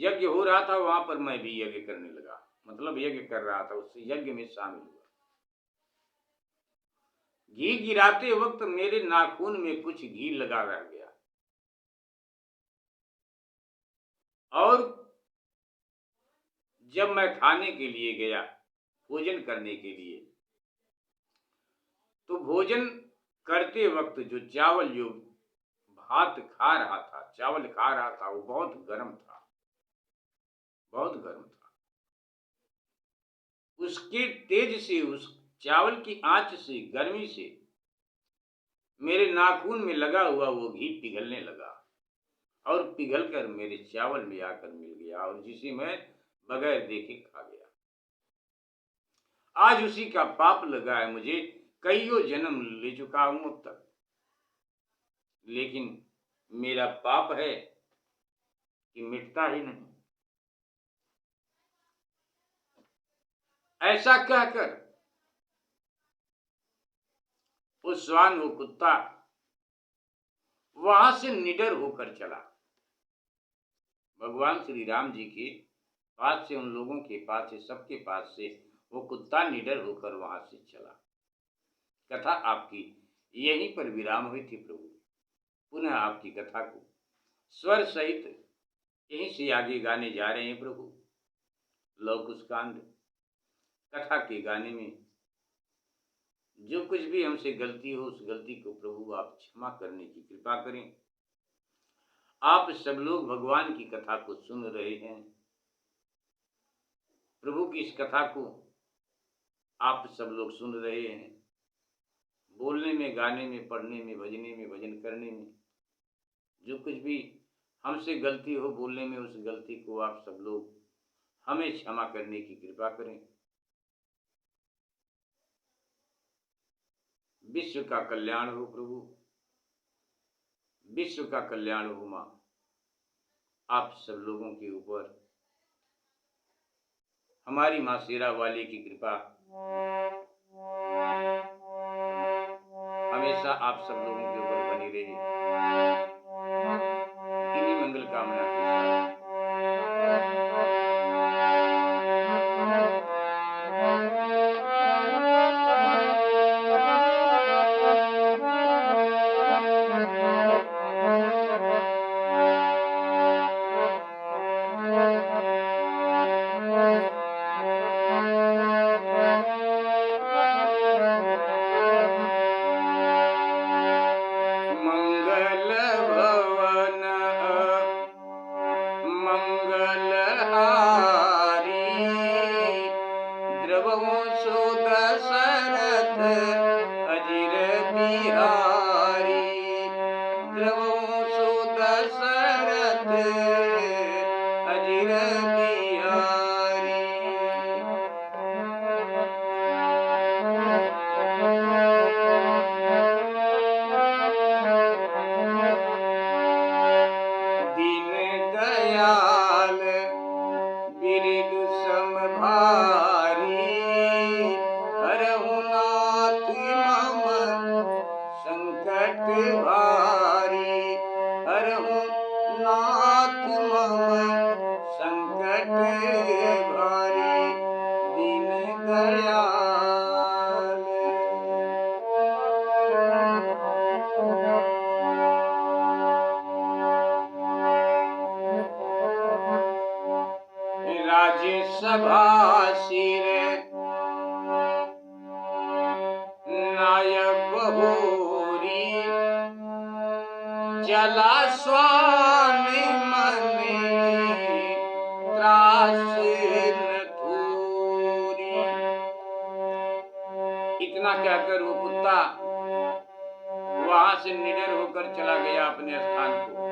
यज्ञ हो रहा था वहां पर मैं भी यज्ञ करने लगा, मतलब यज्ञ कर रहा था, उस यज्ञ में शामिल हुआ। घी गिराते वक्त मेरे नाखून में कुछ घी लगा रह गया, और जब मैं खाने के लिए गया, भोजन करने के लिए, तो भोजन करते वक्त जो चावल, जो भात खा रहा था, चावल खा रहा था, वो बहुत गर्म था, बहुत गर्म था। उसके तेज से, उस चावल की आंच से, गर्मी से मेरे नाखून में लगा हुआ वो घी पिघलने लगा, और पिघलकर मेरे चावल में आकर मिल गया, और जिसे मैं बगैर देखे खा गया। आज उसी का पाप लगा है मुझे, कईयों जन्म ले चुका हूं अब तक, लेकिन मेरा पाप है कि मिटता ही नहीं। ऐसा कहकर वो श्वान, वो कुत्ता वहां से निडर होकर चला। भगवान श्री राम जी के पास से, उन लोगों के पास से, सबके पास से वो कुत्ता निडर होकर वहां से चला। कथा आपकी यहीं पर विराम हुई थी प्रभु। पुनः आपकी कथा को स्वर सहित यहीं से आगे गाने जा रहे हैं प्रभु। लव कुश कांड कथा के गाने में जो कुछ भी हमसे गलती हो, उस गलती को प्रभु आप क्षमा करने की कृपा करें। आप सब लोग भगवान की कथा को सुन रहे हैं, प्रभु की इस कथा को आप सब लोग सुन रहे हैं। बोलने में, गाने में, पढ़ने में, भजने में, भजन करने में जो कुछ भी हमसे गलती हो बोलने में, उस गलती को आप सब लोग हमें क्षमा करने की कृपा करें। विश्व का कल्याण हो प्रभु, विश्व का कल्याण हो माँ। आप सब लोगों के ऊपर हमारी माँ शेरा वाली की कृपा हमेशा आप सब लोगों के ऊपर बनी रही। इन्हीं मंगल कामना के साथ सभा सिर नायक बहोरी चला स्वामी मने त्रास न थोरी। इतना कहकर वो कुत्ता वहां से निडर होकर चला गया अपने स्थान को।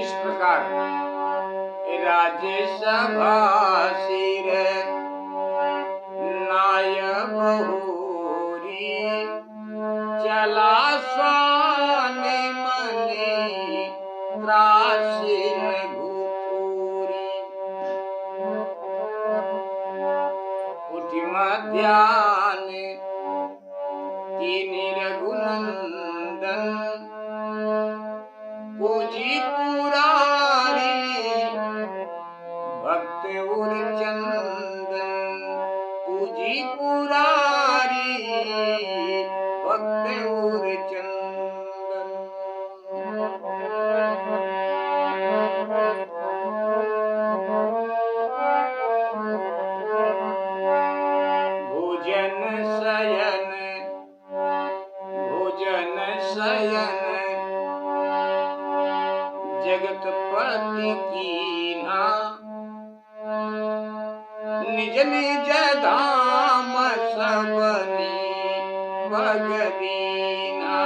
इस प्रकार राज्य सभा सिर नायक बहोरी चला स्वामी मने त्रास न घूरी। उठि मध्यान तीन रघुनंदन जगत पति कीन्हा, निज निज धाम सबनी भगदीना।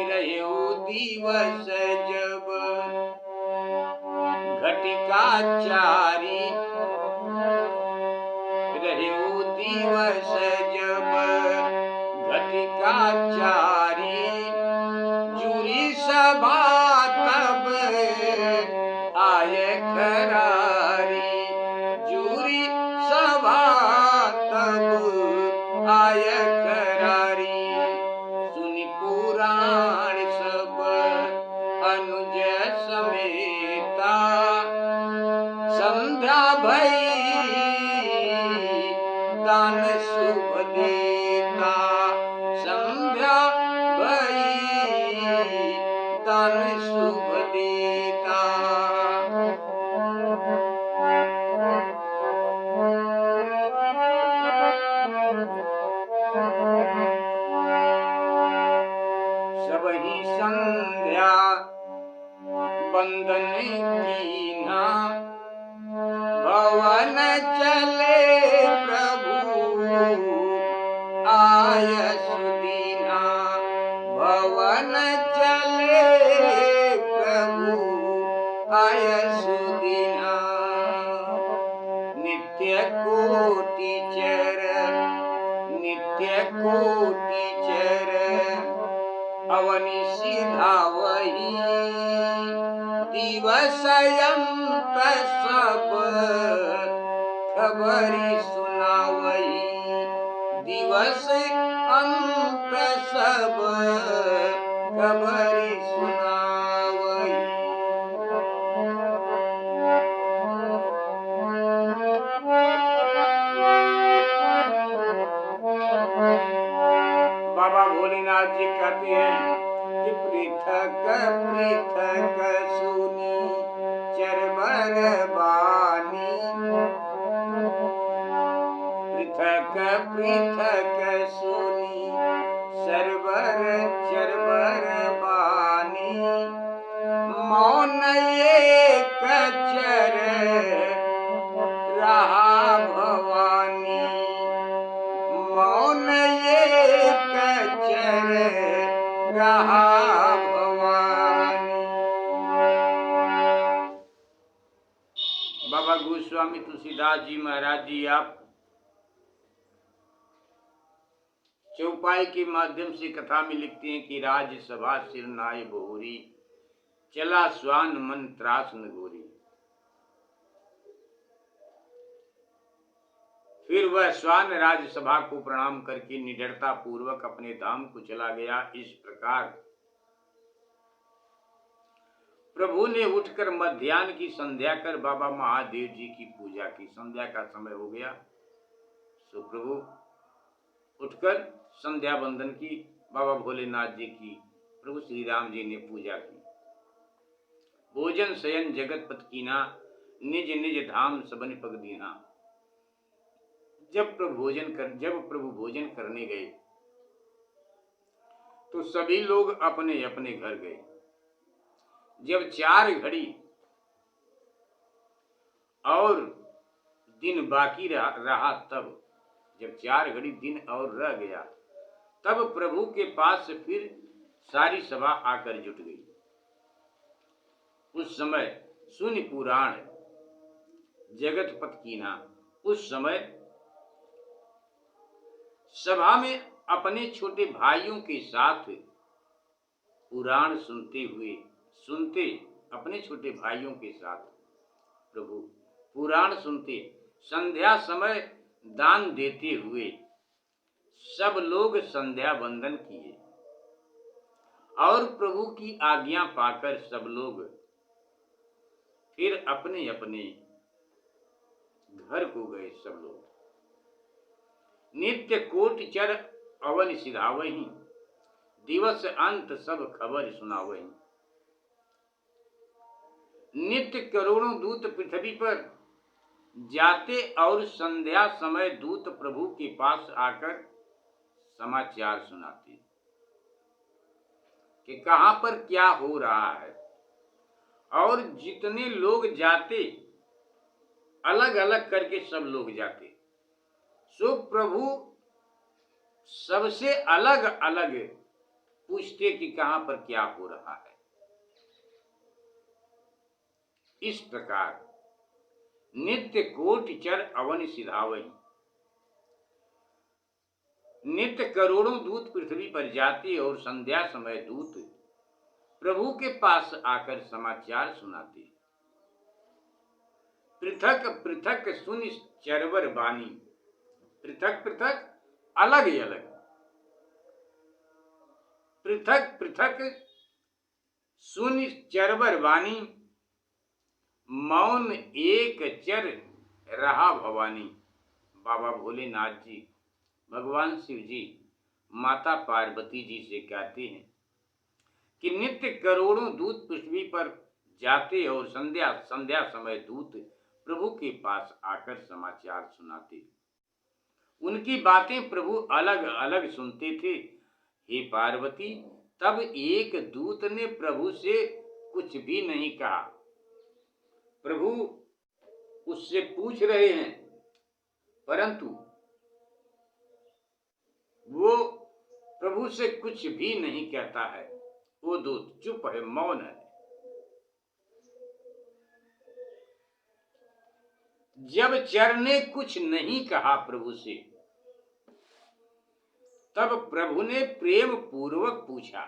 रह्यो दिवस जब घटिका चारी, रह्यो दिवस जब घटिका चारी, जूरी सभा तब आय करारी, जूरी सभा तब आय करारी। सुनि पुराण सब अनुज समेता, संध्या भई दान शुभ देता, संध्या भई दान शुभ देता। सबहि संध्या बंदन कीन्हा, भवन चले प्रभु आय सुदीना। भवन चले प्रभु आय सुदीना। नित्य कोटि चर, नित्य कोटि चर, अवनि सिधावही, दिवसयंत सब खबरी सुनावही, दिवस अंत सब खबरी सुनावही। बाबा भोलेनाथ जी कहते हैं कि पृथक पृथक सुनी चरबर बानी, पृथक पृथक सुनी सरबर चरबर बानी। मौन एक चर रहा भवानी, मौन एक चर रहा भवानी। बाबा गोस्वामी तुलसीदास जी महाराज जी आप चौपाई के माध्यम से कथा में लिखते हैं कि राज्यसभा सिरनाय बहुरी, चला स्वान मन त्रास नगोरी। फिर वह स्वान राज्यसभा को प्रणाम करके निडरता पूर्वक अपने धाम को चला गया। इस प्रकार प्रभु ने उठकर मध्याह्न की संध्या कर बाबा महादेव जी की पूजा की। संध्या का समय हो गया, सो प्रभु उठकर संध्या बंदन की, बाबा भोलेनाथ जी की, प्रभु श्री राम जी ने पूजा की। भोजन शयन जगत पथ कीना, निज निज धाम सबन पग दीना। जब प्रभु भोजन करने गए तो सभी लोग अपने अपने घर गए। जब 4 घड़ी और दिन बाकी रहा तब, जब 4 घड़ी दिन और रह गया तब प्रभु के पास फिर सारी सभा आकर जुट गई। उस समय सुनि पुराण जगत पथ कीना, उस समय सभा में अपने छोटे भाइयों के साथ पुराण सुनते अपने छोटे भाइयों के साथ प्रभु पुराण सुनते, संध्या समय दान देते हुए सब लोग संध्या बंदन किए और प्रभु की आज्ञा पाकर सब लोग फिर अपने अपने घर को गए। सब लोग नित्य कोटि चर अवन सिधावही, दिवस अंत सब खबर सुनावही। नित्य करोड़ों दूत पृथ्वी पर जाते और संध्या समय दूत प्रभु के पास आकर समाचार सुनाते कि कहां पर क्या हो रहा है और जितने लोग जाते अलग अलग करके सब लोग जाते, सो प्रभु सबसे अलग अलग पूछते कि कहां पर क्या हो रहा है। इस प्रकार नित्य कोटि चर अवन सिधावई, नित्य करोड़ों दूत पृथ्वी पर जाते और संध्या समय दूत प्रभु के पास आकर समाचार सुनाते। पृथक पृथक सुनि चरवर बानी, पृथक पृथक अलग ही अलग, पृथक पृथक सुनि चरवर बानी, मौन एक चर रहा भवानी। बाबा भोलेनाथ जी भगवान शिव जी माता पार्वती जी से कहते हैं कि नित्य करोड़ों दूत पृथ्वी पर जाते और संध्या संध्या समय दूत प्रभु के पास आकर समाचार सुनाते। उनकी बातें प्रभु अलग अलग सुनते थे। हे पार्वती, तब एक दूत ने प्रभु से कुछ भी नहीं कहा। प्रभु उससे पूछ रहे हैं परंतु वो प्रभु से कुछ भी नहीं कहता है। वो दूत चुप है, मौन है। जब चर ने कुछ नहीं कहा प्रभु से, तब प्रभु ने प्रेम पूर्वक पूछा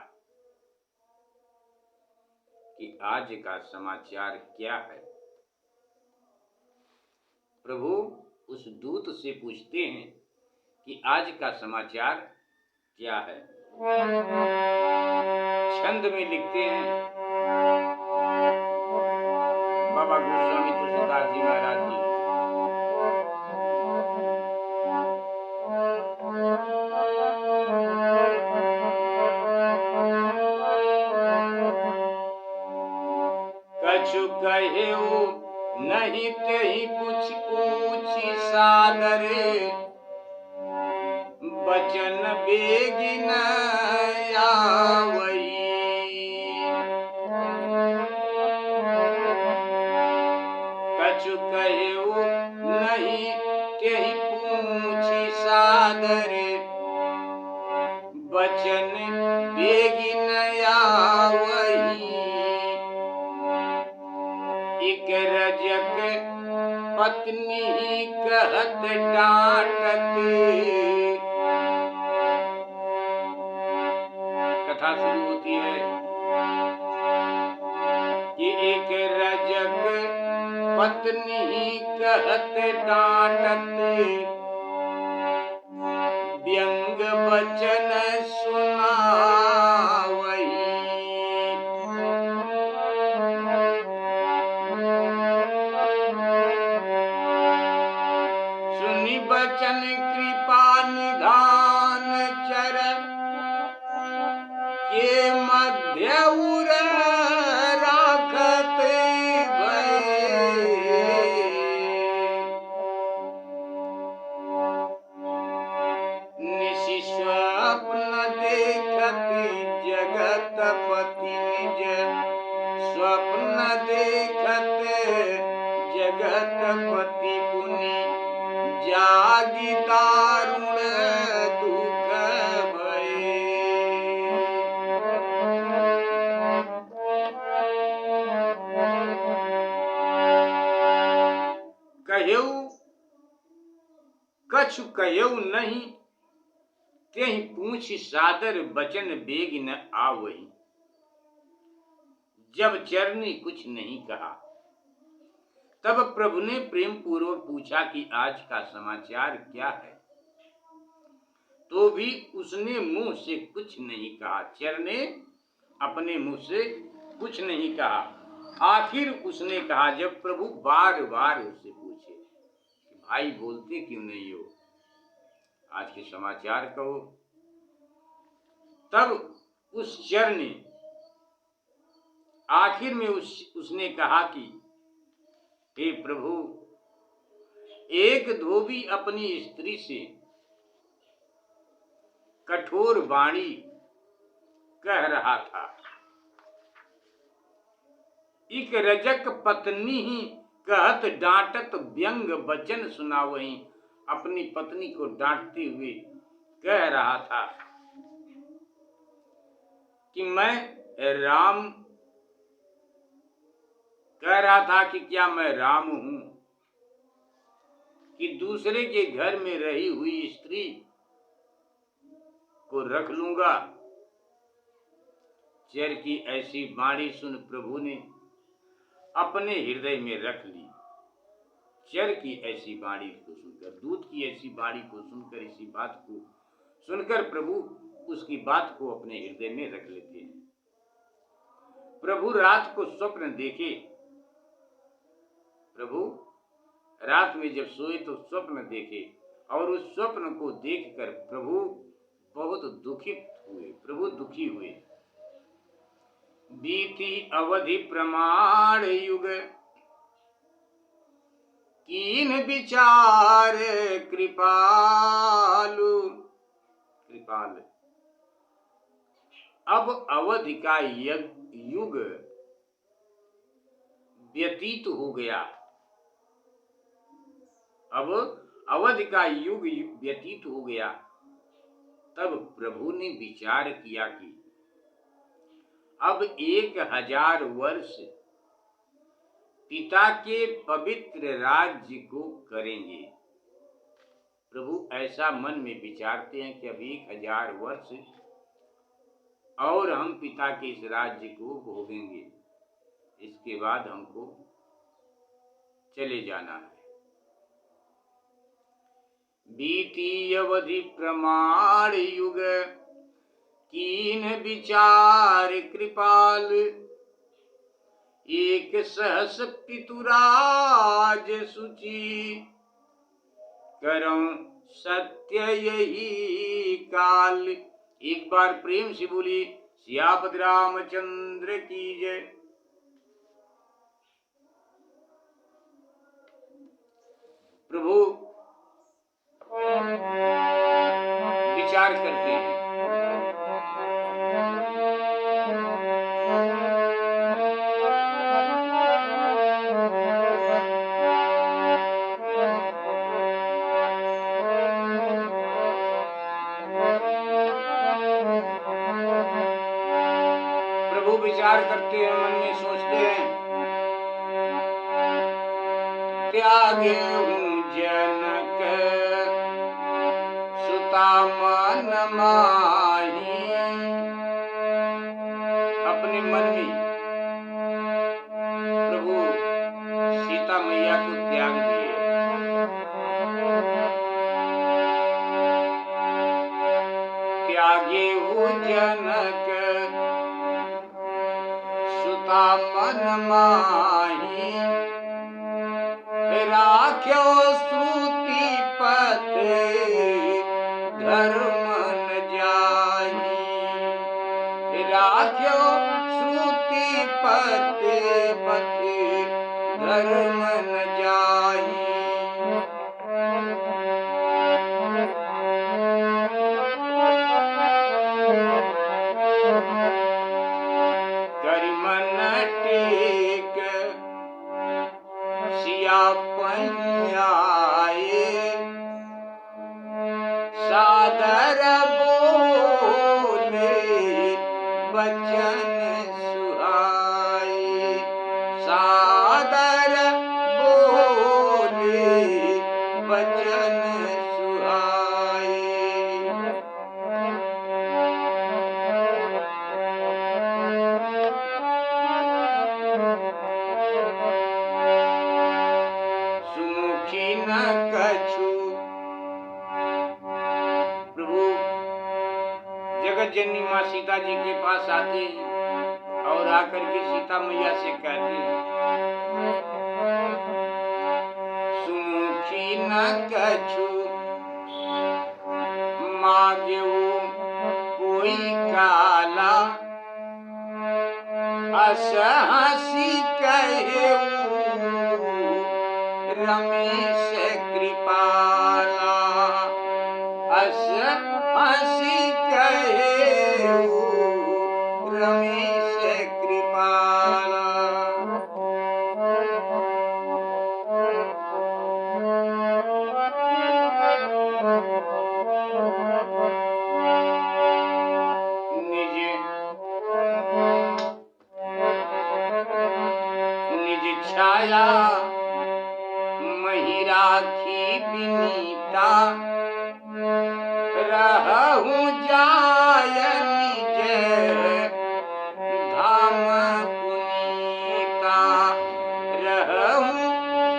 कि आज का समाचार क्या है। प्रभु उस दूत से पूछते हैं कि आज का समाचार क्या है। छंद में लिखते हैं बाबा गोस्वामी तुलसीदास जी महाराज जी, कछु कहेऊ नहीं तेहि कुछ पूछी सादरे, बचन बेगिन आवई। कछु कहेऊ नहीं तेहि पूछी सादरे, बचन बेगिन आवई। एक रजक पत्नी कहत डांटत, कथा शुरू होती है कि एक रजक पत्नी कहत डांटत, व्यंग वचन सुनावई। सुनि बचन कृपा निधान चर, के मध्य उर राखत भय। निशि स्वप्न देखत जगतपति निज, स्वप्न देखत जगतपति पुनि, जागी दारुण दुख भय। कहेऊ कछु कहेऊ नहीं तेहि पूछी सादर, बचन बेग न आवई। जब चर ने कुछ नहीं कहा, तब प्रभु ने प्रेम पूर्वक पूछा कि आज का समाचार क्या है। तो भी उसने मुंह से कुछ नहीं कहा। चर ने अपने मुंह से कुछ नहीं कहा। आखिर उसने कहा, जब प्रभु बार बार उससे पूछे कि भाई बोलते क्यों नहीं हो, आज के समाचार कहो, तब उस चर ने आखिर में उसने कहा कि हे प्रभु, एक धोबी अपनी स्त्री से कठोर वाणी कह रहा था, इक रजक पत्नी ही कहत डांटत व्यंग वचन सुनावहीं। अपनी पत्नी को डांटते हुए कह रहा था कि क्या मैं राम हूं कि दूसरे के घर में रही हुई स्त्री को रख लूंगा। चर की ऐसी वाणी सुन प्रभु ने अपने हृदय में रख ली। चर की ऐसी वाणी को सुनकर, दूत की ऐसी वाणी को सुनकर, इसी बात को सुनकर प्रभु उसकी बात को अपने हृदय में रख लेते हैं। प्रभु रात को स्वप्न देखे। प्रभु रात में जब सोए तो स्वप्न देखे और उस स्वप्न को देखकर प्रभु बहुत दुखित हुए, प्रभु दुखी हुए। बीती अवधि प्रमाण युग कीन विचार कृपालु। कृपाल अब अवधि का युग व्यतीत हो गया। अब अवधि का युग व्यतीत हो गया। तब प्रभु ने विचार किया कि अब 1000 वर्ष पिता के पवित्र राज्य को करेंगे। प्रभु ऐसा मन में विचारते हैं कि अब 1000 वर्ष और हम पिता के इस राज्य को भोगेंगे, इसके बाद हमको चले जाना है। बीती अवधि प्रमाण युग कीन विचार कृपाल। एक सहस पितुराज सुचि करम सत्य यही काल। एक बार प्रेम से बोली सियापति रामचंद्र की जय। प्रभु विचार करते हैं। प्रभु विचार करते हैं, मन में सोचते हैं, त्यागे हूँ जनक सुता मन माही। अपने मन में प्रभु सीता मैया को त्याग दिए। त्यागे हूँ जनक सुता मन माही। राख्यो श्रुति पथ धर्म न जाही। राख्यो श्रुति पथ धर्म न जाही। करिमन टेक सिया पन्याए। सादर बोले वचन सुहाए। सादर बोले वचन सुहाए। सुमुखी न कछु। प्रभु जगत जननी माँ सीता जी के पास आते हैं और आकर के सीता मैया से कहते हैं, सुमुखी न कछु मांगेऊ कोई काला। असहसी कहेऊ रमेश कृपाला। असहसी कहेऊ रमेश कृपाला। निज छाया मही राखी बिनीता, रहूं जाय निज धाम पुनीता, रहूं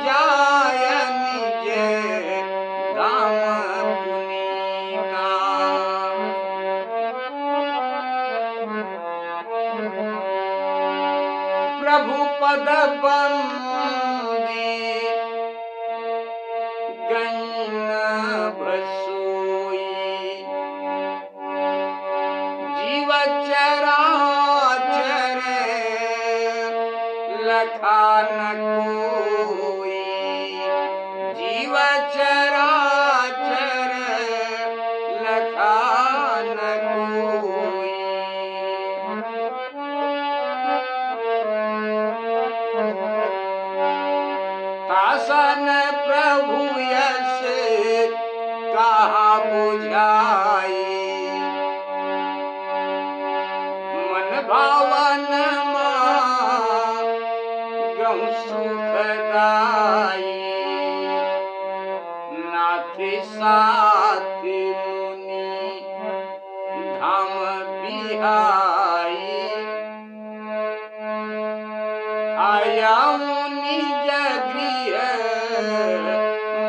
जाय निज धाम पुनीता। प्रभु पद बंदी गईन भसोई, जीव चराचर लखा न कोई, जीव चराचर लखा न कोई। तासन प्रभु यस कहा बुझाई, मन भावन गहु सुखदाई, नाथ साथ मुनि धाम बिहाई, आया निज गृह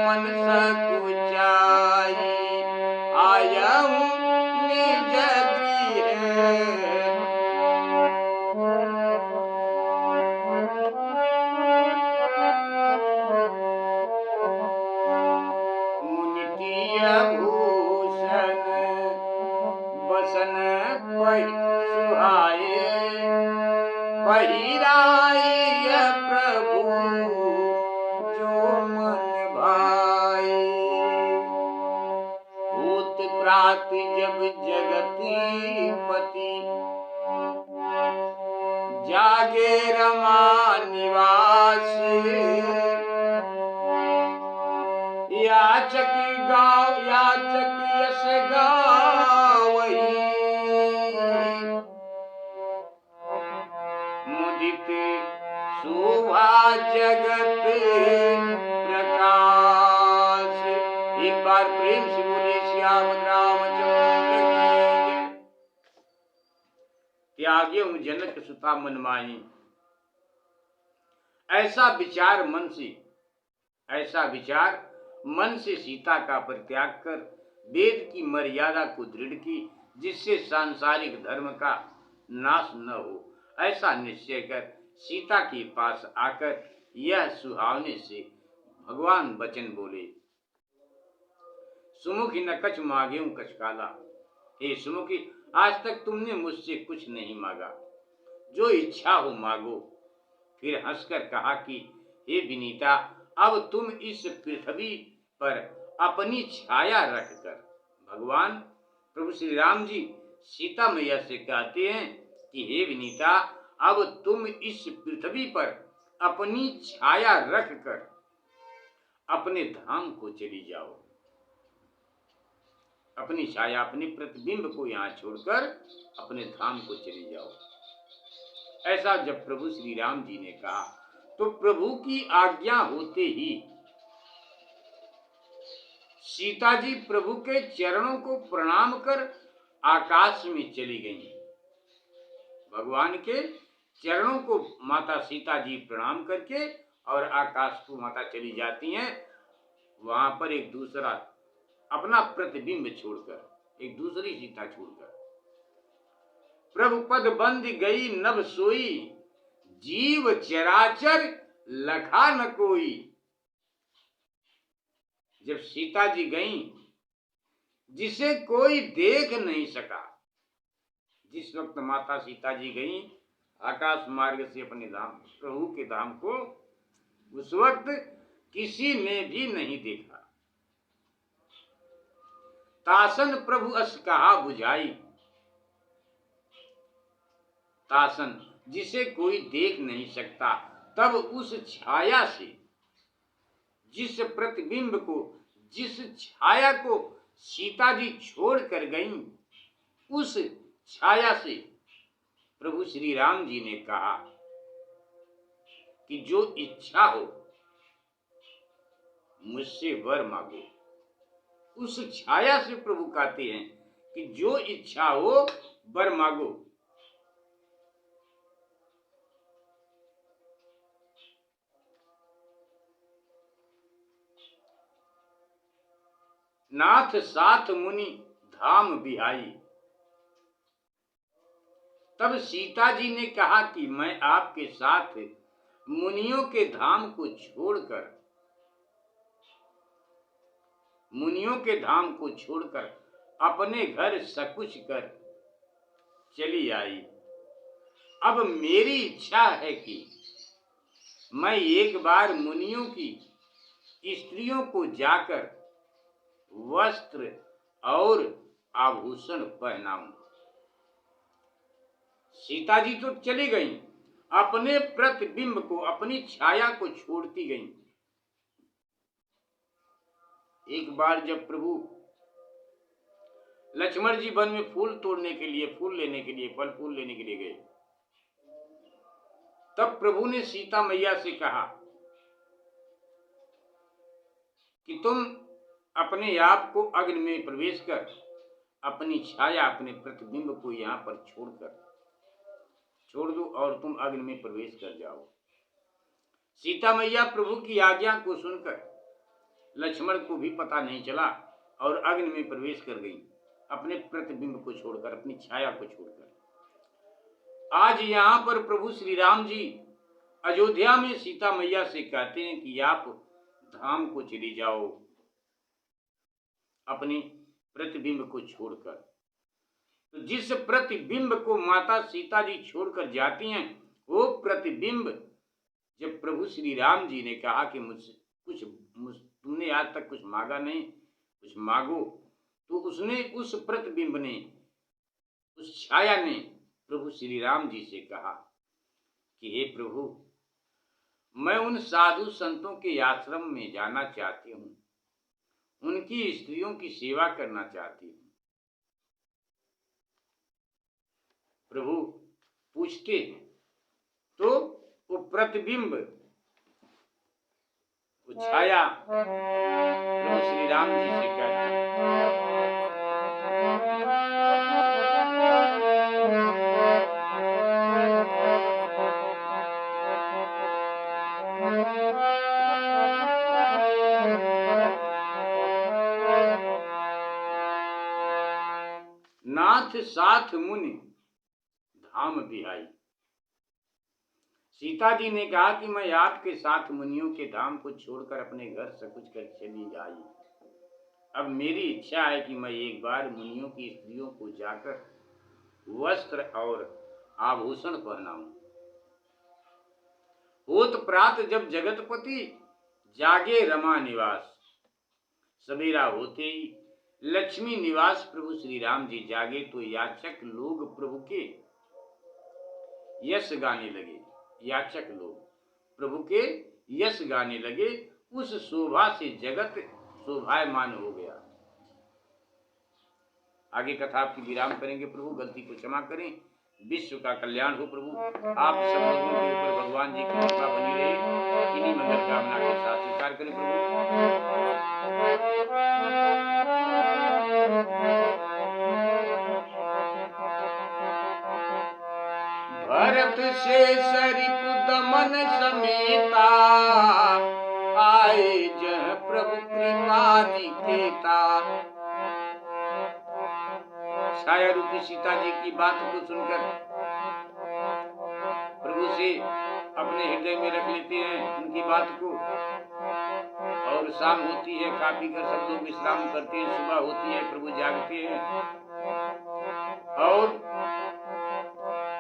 मन सकुचाई, आया निज गृह। मुनिटिय भूषण बसन सुहाए, पहिराय प्रभु जो मन भाए। भूत प्रात जब जगतीपति, जागे रमा निवास, याचक यश गावही, मुदित शोभा जगत प्रकाश। एक बार प्रेम से बोले श्याम रामचंद्र की जय। त्याग्यो जनक सुता मन माही, ऐसा विचार मन से सीता का परित्याग कर वेद की मर्यादा को दृढ़ की, जिससे सांसारिक धर्म का नाश न हो। ऐसा निश्चय कर सीता के पास आकर यह सुहावने से भगवान वचन बोले। सुमुखी न कछ मांगेऊ कछ काला, हे सुमुखी आज तक तुमने मुझसे कुछ नहीं मांगा, जो इच्छा हो मांगो। फिर हंसकर कहा कि हे विनीता, अब तुम इस पृथ्वी पर अपनी छाया रखकर, भगवान प्रभु श्री राम जी सीता मैया से कहते हैं कि हे विनीता, अब तुम इस पृथ्वी पर अपनी छाया रखकर अपने धाम को चली जाओ। अपनी छाया, अपने प्रतिबिंब को यहाँ छोड़कर अपने धाम को चली जाओ। ऐसा जब प्रभु श्री राम जी ने कहा तो प्रभु की आज्ञा होते ही सीता जी प्रभु के चरणों को प्रणाम कर आकाश में चली गईं। भगवान के चरणों को माता सीता जी प्रणाम करके और आकाश को माता चली जाती हैं। वहां पर एक दूसरा अपना प्रतिबिंब छोड़कर, एक दूसरी सीता छोड़कर, प्रभु पद बंद गई नभ सोई, जीव चराचर लखा न कोई। जब सीता जी गईं, जिसे कोई देख नहीं सका, जिस वक्त माता सीता जी गईं आकाश मार्ग से अपने धाम, प्रभु के धाम को, उस वक्त किसी ने भी नहीं देखा। तासन प्रभु अस कहा बुझाई, तासन जिसे कोई देख नहीं सकता, तब उस छाया से, जिस प्रतिबिंब को, जिस छाया को सीता जी छोड़ कर गईं, उस छाया से प्रभु श्री राम जी ने कहा कि जो इच्छा हो मुझसे वर मांगो। उस छाया से प्रभु कहते हैं कि जो इच्छा हो वर मांगो। नाथ साथ मुनि धाम बिहाई। तब सीता जी ने कहा कि मैं आपके साथ मुनियों के धाम को छोड़कर, मुनियों के धाम को छोड़कर अपने घर सकुच कर चली आई। अब मेरी इच्छा है कि मैं एक बार मुनियों की स्त्रियों को जाकर वस्त्र और आभूषण पहनाऊं। सीता जी तो चली गईं, अपने प्रतिबिंब को, अपनी छाया को छोड़ती गईं। एक बार जब प्रभु लक्ष्मण जी वन में फूल तोड़ने के लिए, फूल लेने के लिए, फल फूल लेने के लिए गए, तब प्रभु ने सीता मैया से कहा कि तुम अपने आप को अग्नि में प्रवेश कर अपनी छाया, अपने प्रतिबिंब को यहाँ पर छोड़ दो और तुम अग्नि में प्रवेश कर जाओ। सीता मैया प्रभु की आज्ञा को सुनकर लक्ष्मण को भी पता नहीं चला और अग्नि में प्रवेश कर गई, अपने प्रतिबिंब को छोड़कर, अपनी छाया को छोड़कर। आज यहाँ पर प्रभु श्री राम जी अयोध्या में सीता मैया से कहते हैं कि आप धाम को चली जाओ अपने प्रतिबिंब को छोड़कर। तो जिस प्रतिबिंब को माता सीता जी छोड़कर जाती हैं, वो प्रतिबिंब जब प्रभु श्री राम जी ने कहा कि मुझसे तुमने आज तक कुछ मांगा नहीं, कुछ मांगो, तो उसने, उस प्रतिबिंब ने, उस छाया ने प्रभु श्री राम जी से कहा कि हे प्रभु, मैं उन साधु संतों के आश्रम में जाना चाहती हूँ, उनकी स्त्रियों की सेवा करना चाहती हूँ। प्रभु पूछते तो वो प्रतिबिंब, वो छाया प्रभु श्री राम जी से कहती, नाथ साथ मुनि धाम बिहाई। सीता जी ने कहा कि मैं आपके साथ मुनियों के धाम को छोड़कर अपने घर सकुच कर चली आई। अब मेरी इच्छा है कि मैं एक बार मुनियों की स्त्रियों को जाकर वस्त्र और आभूषण पहनाऊं। होत प्रात जब जगतपति जागे रमा निवास, सवेरा होते ही लक्ष्मी निवास प्रभु श्री राम जी जागे तो याचक लोग प्रभु के यश गाने लगे। याचक लोग प्रभु के यश गाने लगे। उस शोभा से जगत शोभायमान हो गया। आगे कथा आपकी विराम करेंगे। प्रभु गलती को क्षमा करें, विश्व का कल्याण हो। प्रभु आप सब लोगों के ऊपर भगवान जी की कृपा बनी रहे, इन्हीं मंगल कामना के साथ स्वीकार करें। प्रभु भरत से सरिप दमन समेता, आए जह प्रभु कृपा निकेता। छाया रूपी सीता जी की बात को सुनकर प्रभु से अपने हृदय में रख लेते हैं उनकी बात को, और शाम होती है, खा पी कर सब लोग विश्राम करते हैं। सुबह होती है, प्रभु जागते हैं, और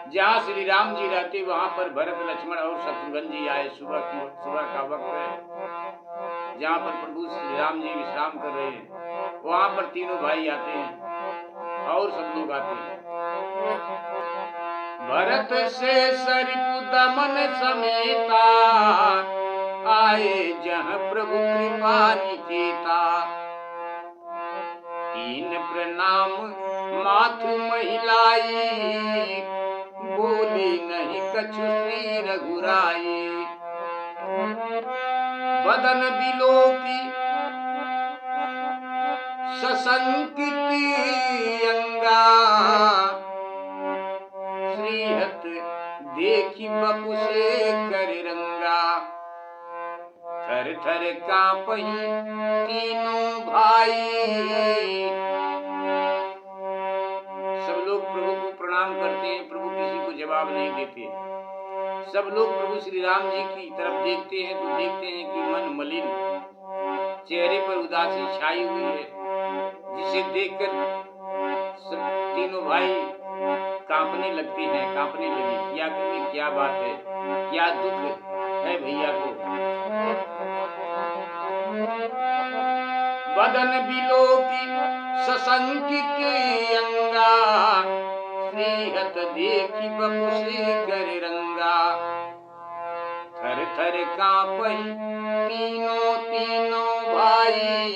जहाँ श्री राम जी रहते वहां पर भरत, लक्ष्मण और शत्रुघ्न जी आए। सुबह का वक्त है, जहाँ पर प्रभु श्री राम जी विश्राम कर रहे हैं, वहां पर तीनों भाई आते हैं और सब लोग आते हैं। भरत से सरिपु दमन समेता, आए जहाँ प्रभु कृपा निकेता। तीन प्रणाम माथु महिलाई, बोली नहीं कछु श्री रघुराई। बदन बिलोकी सशंकित अंगा, श्रीहत देखी बपु से कर रंगा। थर थर कांपहि तीनों भाई। सब लोग प्रभु को प्रणाम करते हैं, प्रभु किसी को जवाब नहीं देते। सब लोग प्रभु श्री राम जी की तरफ देखते हैं तो देखते हैं कि मन मलिन, चेहरे पर उदासी छाई हुई है, जिसे देखकर सब तीनों भाई कांपने लगते हैं, कांपने लगे। क्या करें, क्या बात है, क्या दुख है भैया को। बदन बिलोकी सशंकित अंगा, श्रीहत देखी बपु से कर रंगा। थर थर कांपहि तीनों तीनों भाई,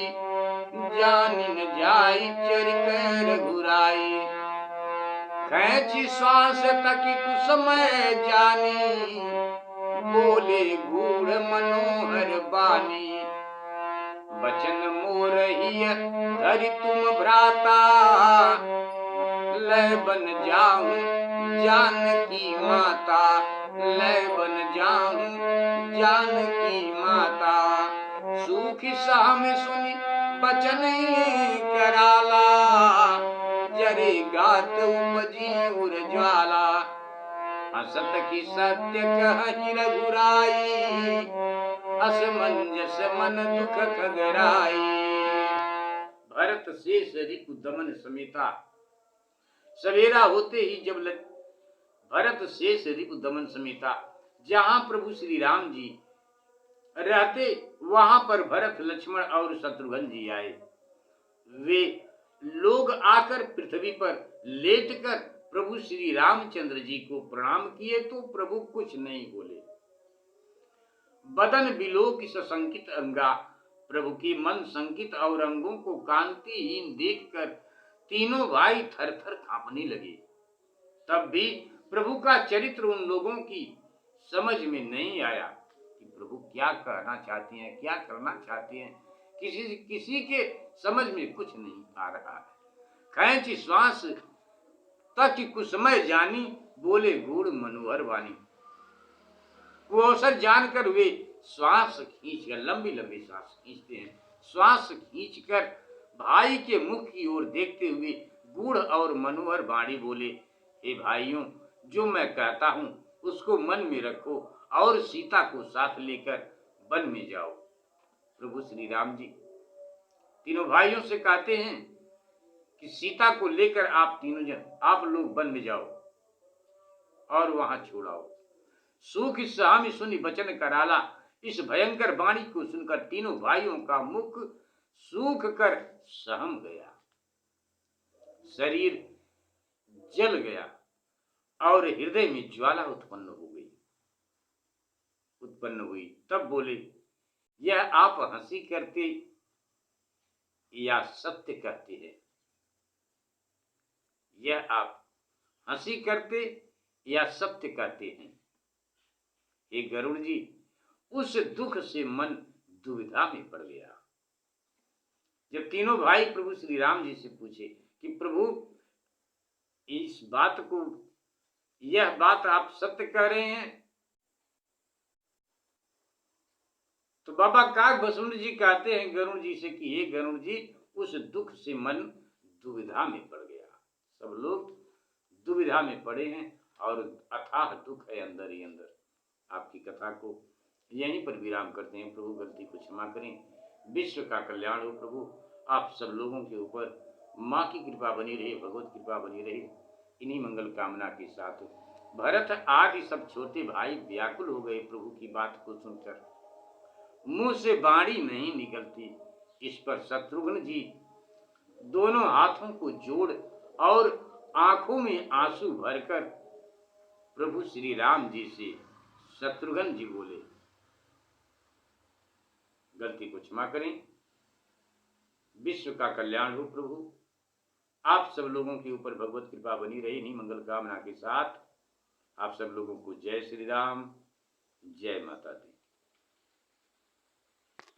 जानि न जाई चरित रघुराई। खेची श्वास तकी कुसमय जानी, बोले गूढ़ मनोहर बानी। बचन मोरहिय धरि तुम भ्राता, लय बन जाऊं जानकी माता। लय बन जाऊं जानकी माता। सूखी साम सुनी बचन कराला, जरे गात उपजी उर ज्वाला। हसत की सत्य कहि रघुराई, असमंजस मन दुख खगराई। भरत शेष रिपु दमन समेता। सवेरा होते ही जब भरत शेष रिपु दमन समेता, जहां प्रभु श्री राम जी रहते वहां पर भरत, लक्ष्मण और शत्रुघ्न जी आए। वे लोग आकर पृथ्वी पर लेटकर प्रभु श्री रामचंद्र जी को प्रणाम किए तो प्रभु कुछ नहीं बोले। बदन बिलोक सशंकित अंगा, प्रभु की मन संकित और अंगों को कांतिहीन देखकर तीनों भाई थर थर कांपने लगे। तब भी प्रभु का चरित्र उन लोगों की समझ में नहीं आया कि प्रभु क्या कहना चाहते हैं, क्या करना चाहते हैं। किसी के समझ में कुछ नहीं आ रहा है। खैंची श्वास तक कुसमय जानी, बोले गूढ़ मनोहर वाणी। वो अवसर जानकर वे श्वास खींचकर, लंबी लंबी श्वास खींचते हैं। श्वास खींचकर भाई के मुख की ओर देखते हुए गूढ़ और मनोहर वाणी बोले, हे भाइयों, जो मैं कहता हूं उसको मन में रखो और सीता को साथ लेकर वन में जाओ। प्रभु श्री राम जी तीनों भाइयों से कहते हैं कि सीता को लेकर आप लोग वन में जाओ और वहां छोड़ाओ। सूख सामी सुनी बचन कराला। इस भयंकर वाणी को सुनकर तीनों भाइयों का मुख सूख कर सहम गया, शरीर जल गया और हृदय में ज्वाला उत्पन्न हुई। तब बोले, यह आप हंसी करते या सत्य कहते हैं? यह आप हंसी करते या सत्य कहते हैं? हे गरुड़ जी, उस दुख से मन दुविधा में पड़ गया। जब तीनों भाई प्रभु श्री राम जी से पूछे कि प्रभु, यह बात आप सत्य कह रहे हैं, तो बाबा काग भस्म जी कहते हैं गरुड़ जी से कि हे गरुड़ जी, उस दुख से मन दुविधा में पड़ गया। सब लोग दुविधा में पड़े हैं और अथाह दुख है अंदर ही अंदर। आपकी कथा को यहीं पर विराम करते हैं। प्रभु गलती को क्षमा करें। विश्व का कल्याण हो प्रभु। आप सब लोगों के ऊपर माँ की कृपा बनी रहे, भगवत कृपा बनी रहे। इन्हीं मंगल कामना के साथ भरत आदि सब छोटे भाई व्याकुल हो गए प्रभु की बात को सुनकर। मुंह से वाणी नहीं निकलती। इस पर शत्रुघ्न जी दोनों हाथों को जोड़ और आंखों में आंसू भरकर प्रभु श्री राम जी से शत्रुघ्न जी बोले, गलती को क्षमा करें, विश्व का कल्याण हो प्रभु। आप सब लोगों के ऊपर भगवत कृपा बनी रही, इन्हीं मंगल कामना के साथ आप सब लोगों को जय श्री राम, जय माता दी।